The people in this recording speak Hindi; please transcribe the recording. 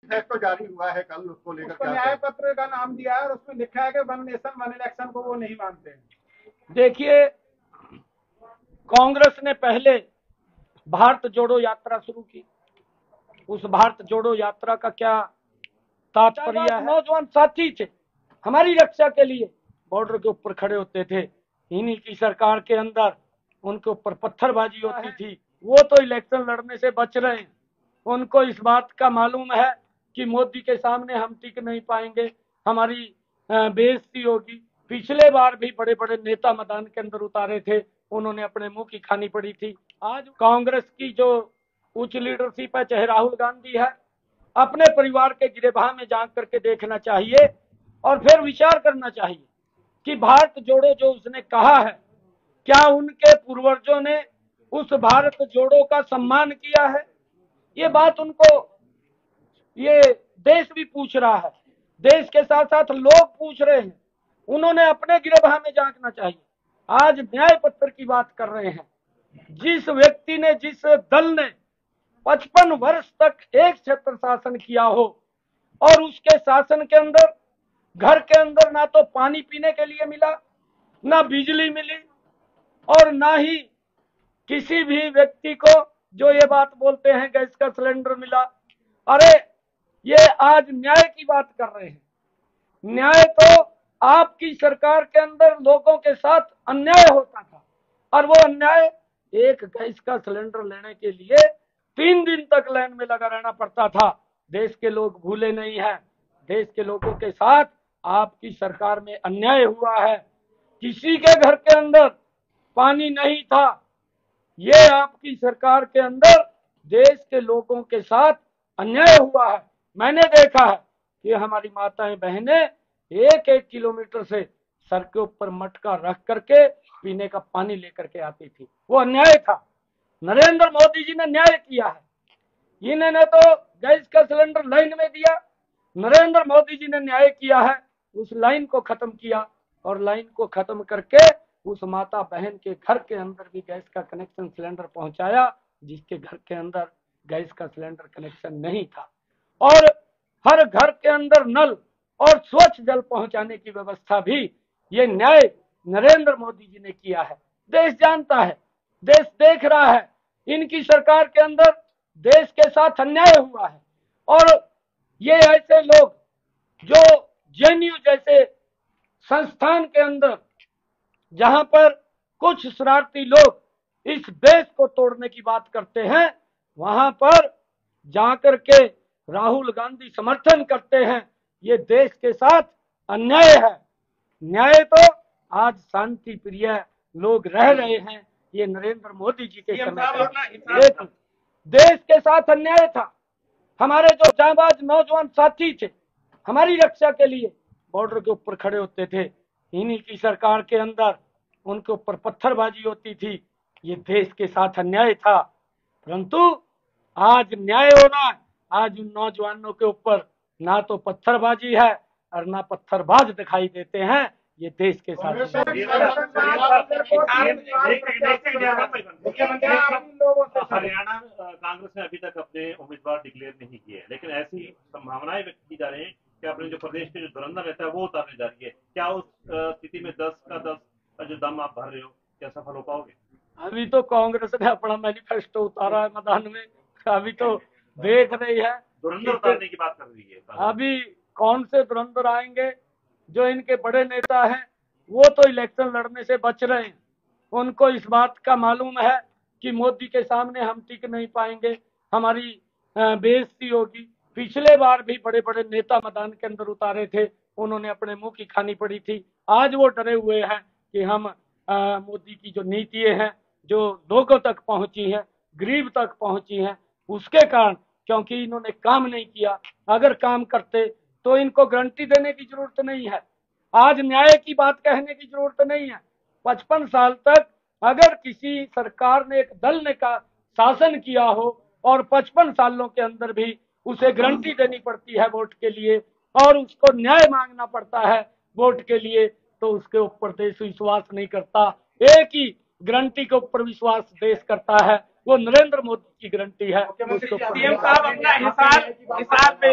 मैनिफेस्टो तो जारी हुआ है कल, उसको लेकर उसको क्या न्याय पत्र का नाम दिया है और उसमें लिखा है कि वन नेशन वन इलेक्शन को वो नहीं मानते हैं। देखिए, कांग्रेस ने पहले भारत जोड़ो यात्रा शुरू की। उस भारत जोड़ो यात्रा का क्या तात्पर्य है? नौजवान साथी थे, हमारी रक्षा के लिए बॉर्डर के ऊपर खड़े होते थे। इन्हीं की सरकार के अंदर उनके ऊपर पत्थरबाजी होती थी। वो तो इलेक्शन लड़ने से बच रहे हैं। उनको इस बात का मालूम है कि मोदी के सामने हम टिक नहीं पाएंगे, हमारी बेइज्जती होगी। पिछले बार भी बड़े बड़े नेता मैदान के अंदर उतारे थे, उन्होंने अपने मुंह की खानी पड़ी थी। आज कांग्रेस की जो उच्च लीडरशिप है, चाहे राहुल गांधी है, अपने परिवार के गिरेबान में जा करके देखना चाहिए और फिर विचार करना चाहिए कि भारत जोड़ो जो उसने कहा है, क्या उनके पूर्वजों ने उस भारत जोड़ो का सम्मान किया है? ये बात उनको ये देश भी पूछ रहा है, देश के साथ साथ लोग पूछ रहे हैं। उन्होंने अपने गिरेबान में झांकना चाहिए। आज न्याय पत्र की बात कर रहे हैं। जिस व्यक्ति ने, जिस दल ने 55 वर्ष तक एक क्षेत्र शासन किया हो और उसके शासन के अंदर घर के अंदर ना तो पानी पीने के लिए मिला, ना बिजली मिली और ना ही किसी भी व्यक्ति को जो ये बात बोलते हैं गैस का सिलेंडर मिला। अरे ये आज न्याय की बात कर रहे हैं। न्याय तो आपकी सरकार के अंदर लोगों के साथ अन्याय होता था और वो अन्याय, एक गैस का सिलेंडर लेने के लिए 3 दिन तक लाइन में लगा रहना पड़ता था। देश के लोग भूले नहीं हैं। देश के लोगों के साथ आपकी सरकार में अन्याय हुआ है। किसी के घर के अंदर पानी नहीं था। ये आपकी सरकार के अंदर देश के लोगों के साथ अन्याय हुआ है। मैंने देखा है कि हमारी माताएं बहनें 1-1 किलोमीटर से सर के ऊपर मटका रख करके पीने का पानी लेकर के आती थी। वो अन्याय था। नरेंद्र मोदी जी ने न्याय किया है। इन्होंने तो गैस का सिलेंडर लाइन में दिया। नरेंद्र मोदी जी ने न्याय किया है, उस लाइन को खत्म किया और लाइन को खत्म करके उस माता बहन के घर के अंदर भी गैस का कनेक्शन सिलेंडर पहुंचाया, जिसके घर के अंदर गैस का सिलेंडर कनेक्शन नहीं था। और हर घर के अंदर नल और स्वच्छ जल पहुंचाने की व्यवस्था भी ये न्याय नरेंद्र मोदी जी ने किया है। देश जानता है, देश देख रहा है, इनकी सरकार के अंदर देश के साथ अन्याय हुआ है। और ये ऐसे लोग जो जेएनयू जैसे संस्थान के अंदर, जहां पर कुछ शरारती लोग इस देश को तोड़ने की बात करते हैं, वहां पर जाकर के राहुल गांधी समर्थन करते हैं। ये देश के साथ अन्याय है। न्याय तो आज शांति प्रिय लोग रह रहे हैं। ये नरेंद्र मोदी जी के समय देश के साथ अन्याय था। हमारे जो जांबाज नौजवान साथी थे, हमारी रक्षा के लिए बॉर्डर के ऊपर खड़े होते थे। इन्हीं की सरकार के अंदर उनके ऊपर पत्थरबाजी होती थी। ये देश के साथ अन्याय था। परंतु आज न्याय हो रहा है। आज उन नौजवानों के ऊपर ना तो पत्थरबाजी है और ना पत्थरबाज दिखाई देते हैं। ये देश के साथ हरियाणा कांग्रेस ने अभी तक अपने उम्मीदवार डिक्लेयर नहीं किए, लेकिन ऐसी संभावनाएं व्यक्त की जा रही है कि अपने जो प्रदेश के जो धुरंधर रहता है वो उतारने जा रही है। क्या उस स्थिति में 10 का 10 का जो दम आप भर रहे हो, क्या सफल हो पाओगे? अभी तो कांग्रेस ने अपना मैनिफेस्टो उतारा है मैदान में, अभी तो देख रही है। धुरंधर उतारने की बात कर रही है। अभी कौन से धुरंधर आएंगे? जो इनके बड़े नेता हैं वो तो इलेक्शन लड़ने से बच रहे हैं। उनको इस बात का मालूम है कि मोदी के सामने हम टिक नहीं पाएंगे, हमारी बेइज्जती होगी। पिछले बार भी बड़े बड़े नेता मैदान के अंदर उतारे थे, उन्होंने अपने मुंह की खानी पड़ी थी। आज वो डरे हुए हैं कि हम मोदी की जो नीतियां हैं, जो लोगों तक पहुंची हैं, गरीब तक पहुंची हैं, उसके कारण, क्योंकि इन्होंने काम नहीं किया। अगर काम करते तो इनको गारंटी देने की जरूरत नहीं है। आज न्याय की बात कहने की जरूरत नहीं है। 55 साल तक अगर किसी सरकार ने, एक दल ने का शासन किया हो और 55 सालों के अंदर भी उसे गारंटी देनी पड़ती है वोट के लिए और उसको न्याय मांगना पड़ता है वोट के लिए, तो उसके ऊपर देश विश्वास नहीं करता। एक ही गारंटी के ऊपर विश्वास देश करता है, वो नरेंद्र मोदी की गारंटी है। सीएम साहब अपना हिसार पे